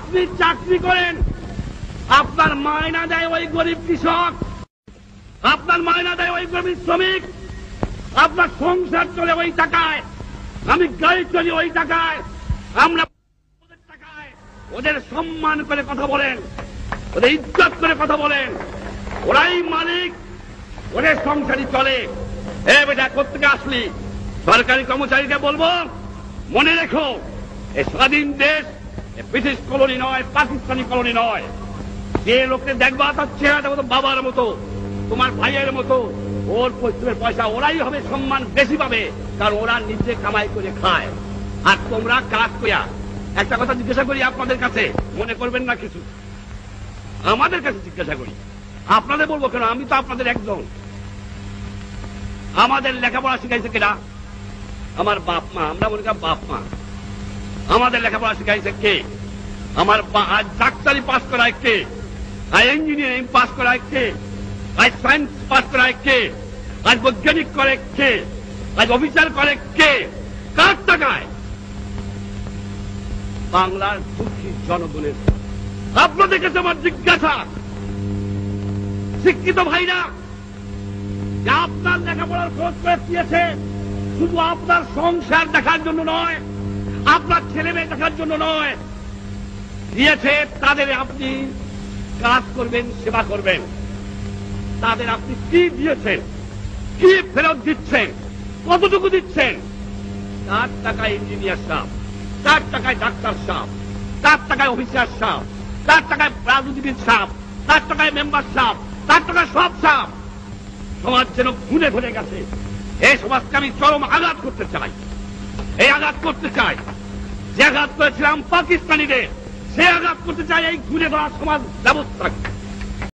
আপনি চাকরি করেন, আপনার মায়না দেয় ওই গরিব কৃষক, আপনার মায়না দেয় ওই গরিব শ্রমিক, আপনার সংসার চলে ওই টাকায়, আমি গাড়ি চলি ওই টাকায়, আমরা ওদের টাকায় ওদের সম্মান করে কথা বলেন, ওদের ইজ্জত করে কথা বলেন, ওরাই মালিক, ওদের সংসারই চলে। এ বেটা কোত্থেকে আসলি? সরকারি কর্মচারীকে বলবো মনে রেখো, এ স্বাধীন দেশ ব্রিটিশ কলোনি নয়, পাকিস্তানি কলোনি নয়। যে লোককে দেখবা তার চেহারাটা মতো বাবার মতো, তোমার ভাইয়ের মতো, ওর পরিশ্রমের পয়সা ওরাই হবে সম্মান বেশি পাবে, কারণ ওরা নিজে কামাই করে খায়, আর তোমরা কাজ করিয়া। একটা কথা জিজ্ঞাসা করি আপনাদের কাছে, মনে করবেন না কিছু, আমাদের কাছে জিজ্ঞাসা করি, আপনাদের বলবো কেন, আমি তো আপনাদের একজন। আমাদের লেখাপড়া শিখাইছে কেনা? আমার বাপ মা। আমরা মনে করি বাপ মা। আমাদের লেখাপড়া শিখাইছে কে? আমার আজ ডাক্তারি পাস করায় কে? আজ ইঞ্জিনিয়ারিং পাস করায় কে? আজ সায়েন্স পাস করায় কে? আজ বৈজ্ঞানিক করে কে? আজ অফিসার করে কে? কার টাকায়? বাংলার দুঃখী জনগণের। আপনাদের কাছে আমার জিজ্ঞাসা, শিক্ষিত ভাইরা, যে আপনার লেখাপড়ার খোঁজ করে দিয়েছে শুধু আপনার সংসার দেখার জন্য নয়, আপনার ছেলে মেয়ে দেখার জন্য নয়, দিয়েছে তাদের আপনি কাজ করবেন, সেবা করবেন। তাদের আপনি কি দিয়েছেন, কি ফেরত দিচ্ছেন, কতটুকু দিচ্ছেন? তার টাকায় ইঞ্জিনিয়ার সাহেব, তার টাকায় ডাক্তার সাহেব, তার টাকায় অফিসার সাহেব, তার টাকায় রাজনীতিবিদ সাহেব, তার টাকায় মেম্বার সাহেব, তার টাকায় সব সাহেব। সমাজ যেন খুনে ভরে গেছে। এই সমাজকে আমি চরম আঘাত করতে চাই, এই আঘাত করতে চাই। যে আঘাত করেছিলাম পাকিস্তানিদের, সে আঘাত করতে চাই এই ঘুরে ধরা সমাজ ব্যবস্থাকে।